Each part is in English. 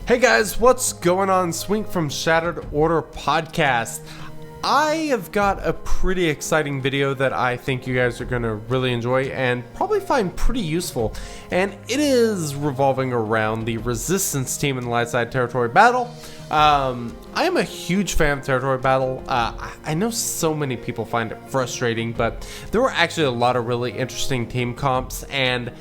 Hey guys, what's going on? Swink from Shattered Order Podcast. I have got a pretty exciting video that I think you guys are going to really enjoy and probably find pretty useful. And it is revolving around the Resistance team in the Light Side Territory Battle. I am a huge fan of Territory Battle. I know so many people find it frustrating, but there were actually a lot of really interesting team comps, and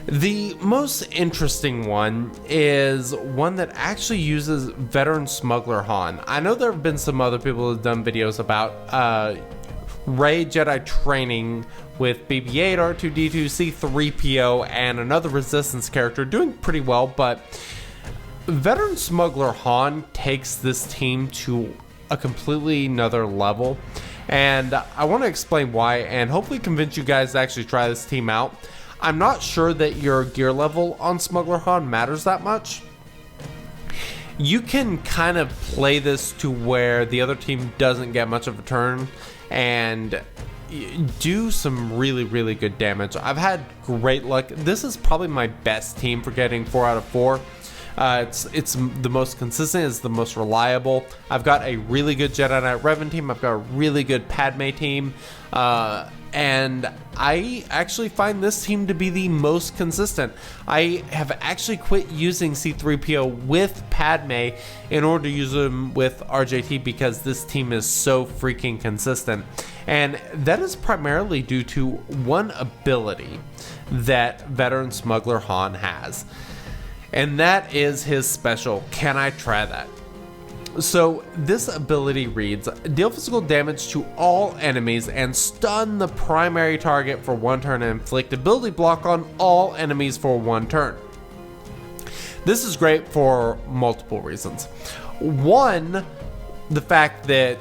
the most interesting one is one that actually uses Veteran Smuggler Han. I know there have been some other people who have done videos about Rey Jedi training with BB-8, R2-D2, C-3PO, and another Resistance character doing pretty well, but Veteran Smuggler Han takes this team to a completely another level, and I want to explain why and hopefully convince you guys to actually try this team out. I'm not sure that your gear level on Smuggler Han matters that much. You can kind of play this to where the other team doesn't get much of a turn and do some really good damage. I've had great luck. This is probably my best team for getting 4 out of 4. It's the most consistent, it's the most reliable. I've got a really good Jedi Knight Revan team. I've got a really good Padme team. And I actually find this team to be the most consistent. I have actually quit using C-3PO with Padme in order to use them with RJT because this team is so freaking consistent. And that is primarily due to one ability that Veteran Smuggler Han has. And that is his special, Can I Try That? So this ability reads, deal physical damage to all enemies and stun the primary target for 1 turn and inflict ability block on all enemies for 1 turn. This is great for multiple reasons. One, the fact that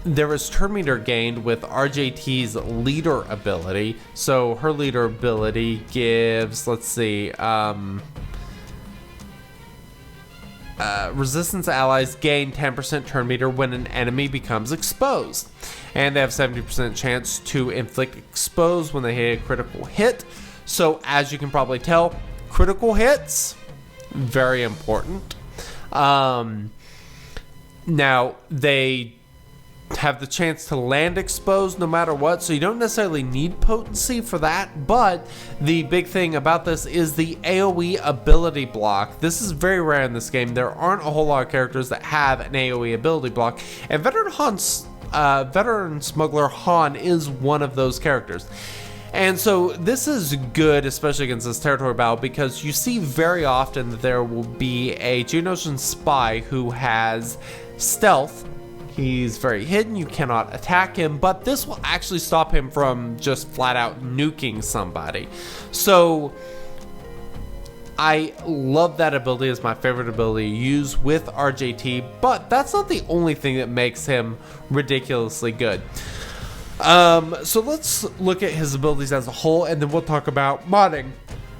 there is turn meter gained with RJT's leader ability. So her leader ability gives, let's see, Resistance allies gain 10% turn meter when an enemy becomes exposed. And they have 70% chance to inflict expose when they hit a critical hit. So as you can probably tell, critical hits, very important. Now they have the chance to land exposed no matter what, so you don't necessarily need potency for that, but the big thing about this is the AoE ability block. This is very rare in this game. There aren't a whole lot of characters that have an AoE ability block, and Veteran Smuggler Han is one of those characters. And so this is good, especially against this territory battle, because you see very often that there will be a Geonosian spy who has stealth. He's very hidden, you cannot attack him, but this will actually stop him from just flat out nuking somebody. So I love that ability. It's my favorite ability to use with RJT, but that's not the only thing that makes him ridiculously good. So let's look at his abilities as a whole, and then we'll talk about modding.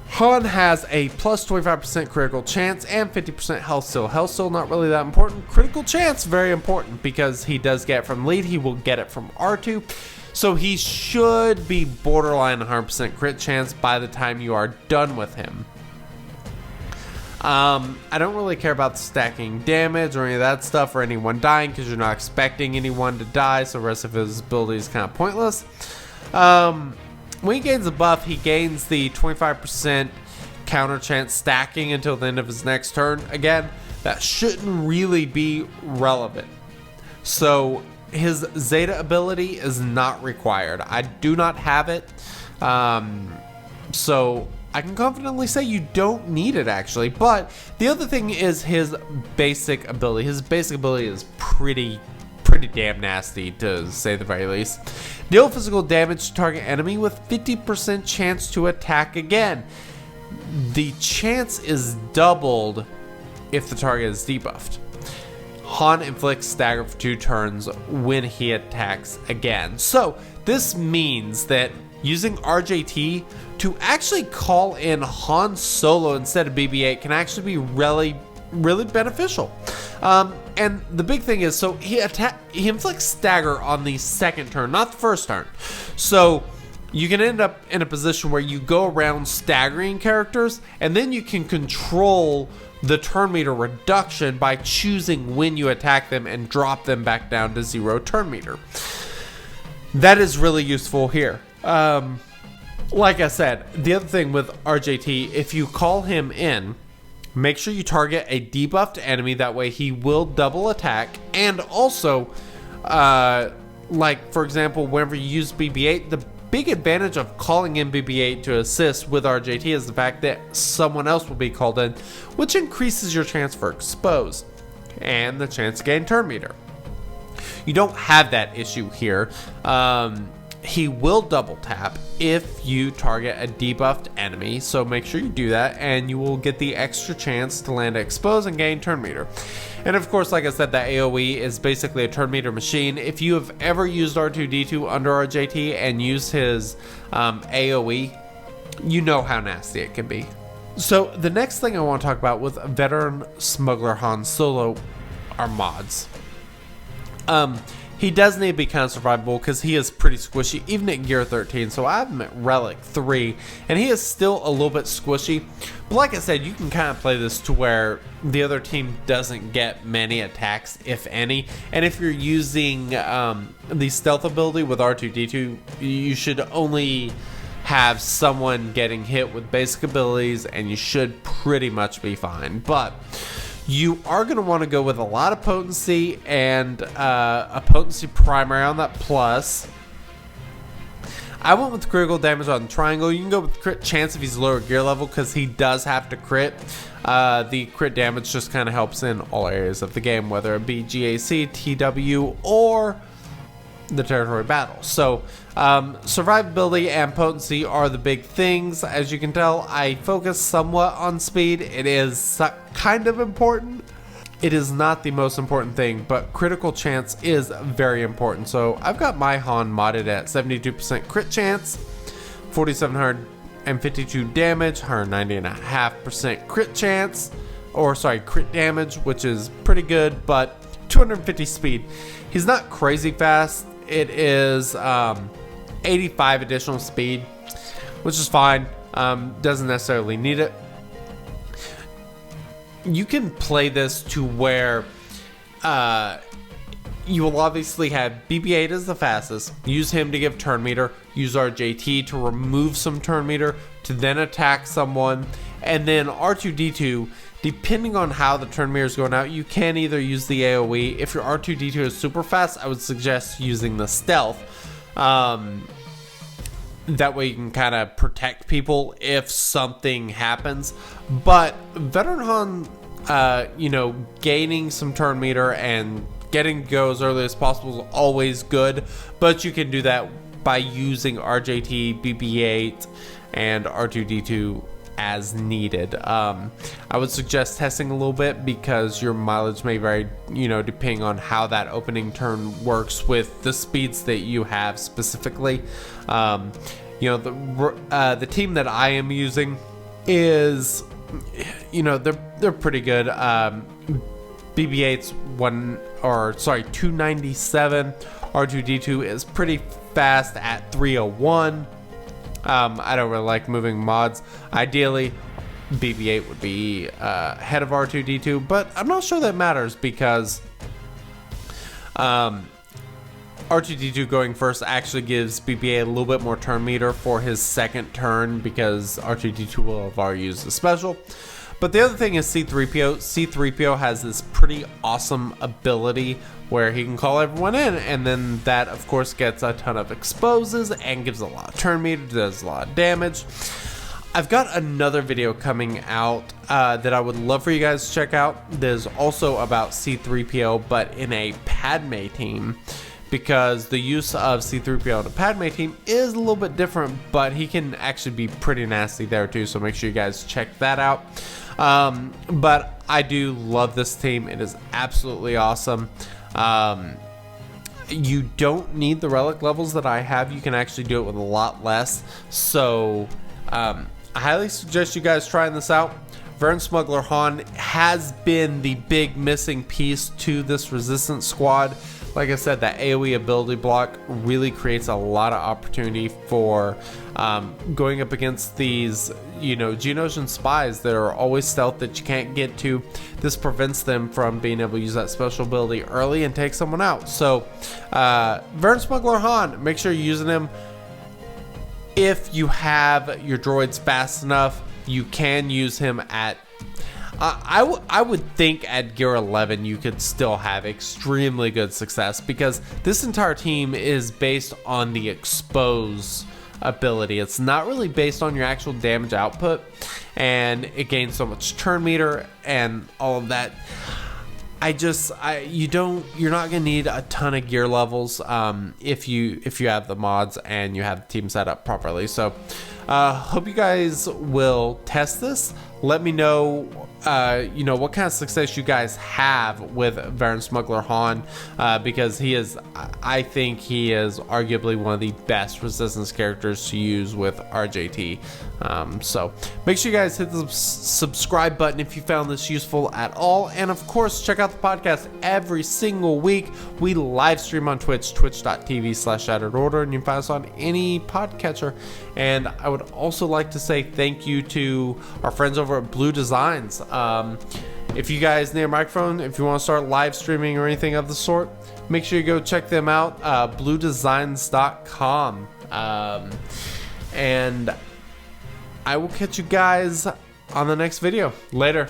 Han has a plus 25% critical chance and 50% health steal. Health steal, not really that important. Critical chance, very important, because he does get it from lead. He will get it from R2. So he should be borderline 100% crit chance by the time you are done with him. I don't really care about stacking damage or any of that stuff or anyone dying, because you're not expecting anyone to die, so the rest of his ability is kind of pointless. When he gains a buff, he gains the 25% counter chance stacking until the end of his next turn. Again, that shouldn't really be relevant. So his Zeta ability is not required. I do not have it. So I can confidently say you don't need it, actually. But the other thing is his basic ability. His basic ability is pretty damn nasty, to say the very least. Deal physical damage to target enemy with 50% chance to attack again. The chance is doubled if the target is debuffed. Han inflicts stagger for 2 turns when he attacks again. So this means that using RJT to actually call in Han Solo instead of BB-8 can actually be really beneficial. And the big thing is, so he inflicts stagger on the second turn, not the first turn. So you can end up in a position where you go around staggering characters, and then you can control the turn meter reduction by choosing when you attack them and drop them back down to 0 turn meter. That is really useful here. Like I said, the other thing with RJT, if you call him in, make sure you target a debuffed enemy. That way he will double attack. And also, like for example, whenever you use BB-8, the big advantage of calling in BB-8 to assist with RJT is the fact that someone else will be called in, which increases your chance for expose and the chance to gain turn meter. You don't have that issue here. He will double tap if you target a debuffed enemy, so make sure you do that and you will get the extra chance to land expose and gain turn meter. And of course, like I said, that AoE is basically a turn meter machine. If you have ever used R2-D2 under RJT and used his AoE, you know how nasty it can be. So the next thing I want to talk about with Veteran Smuggler Han Solo are mods. He does need to be kind of survivable because he is pretty squishy, even at Gear 13. So I have him at Relic 3, and he is still a little bit squishy. But like I said, you can kind of play this to where the other team doesn't get many attacks, if any. And if you're using the stealth ability with R2-D2, you should only have someone getting hit with basic abilities, and you should pretty much be fine. But you are going to want to go with a lot of potency and a potency primary on that plus. I went with critical damage on triangle. You can go with crit chance if he's lower gear level because he does have to crit. The crit damage just kind of helps in all areas of the game, whether it be GAC, TW, or the territory battle. So survivability and potency are the big things. As you can tell, I focus somewhat on speed. It is kind of important. It is not the most important thing, but critical chance is very important. So I've got my Han modded at 72% crit chance, 4,752 damage, 190.5% crit chance, or sorry, crit damage, which is pretty good, but 250 speed. He's not crazy fast. It is 85 additional speed, which is fine. Doesn't necessarily need it. You can play this to where you will obviously have BB-8 as the fastest. Use him to give turn meter. Use RJT to remove some turn meter to then attack someone. And then R2-D2, depending on how the turn meter is going out, you can either use the AoE. If your R2-D2 is super fast, I would suggest using the stealth. That way you can kind of protect people if something happens. But Veteran Han, you know, gaining some turn meter and getting to go as early as possible is always good. But you can do that by using RJT, BB-8, and R2-D2 as needed. I would suggest testing a little bit because your mileage may vary, you know, depending on how that opening turn works with the speeds that you have specifically. You know, the team that I am using is, you know, they're pretty good. BB-8's 297. R2-D2 is pretty fast at 301. I don't really like moving mods. Ideally, BB-8 would be ahead of R2-D2, but I'm not sure that matters because R2-D2 going first actually gives BB-8 a little bit more turn meter for his second turn because R2-D2 will have already used the special. But the other thing is C-3PO. C-3PO has this pretty awesome ability where he can call everyone in, and then that of course gets a ton of exposes and gives a lot of turn meter, does a lot of damage. I've got another video coming out that I would love for you guys to check out. There's also about C-3PO, but in a Padme team, because the use of C-3PO in a Padme team is a little bit different, but he can actually be pretty nasty there too, so make sure you guys check that out. But I do love this team. It is absolutely awesome. You don't need the relic levels that I have. You can actually do it with a lot less. So I highly suggest you guys trying this out. Veteran Smuggler Han has been the big missing piece to this resistance squad. like I said, that AoE ability block really creates a lot of opportunity for going up against these, you know, Geonosian spies that are always stealth that you can't get to. This prevents them from being able to use that special ability early and take someone out. So Vern Smuggler Han, make sure you're using him. If you have your droids fast enough, you can use him at I would think at Gear 11 you could still have extremely good success, because this entire team is based on the expose ability. It's not really based on your actual damage output, and it gains so much turn meter and all of that. You're not gonna need a ton of gear levels if you have the mods and you have the team set up properly. So hope you guys will test this. Let me know you know, what kind of success you guys have with Varen Smuggler Han, because I think he is arguably one of the best resistance characters to use with RJT. So make sure you guys hit the subscribe button if you found this useful at all, and of course check out the podcast every single week. We live stream on Twitch, twitch.tv/shatteredorder, and you can find us on any podcatcher. And I would also like to say thank you to our friends over at Blue Designs. If you guys need a microphone, if you want to start live streaming or anything of the sort, make sure you go check them out, bluedesigns.com. And I will catch you guys on the next video. Later.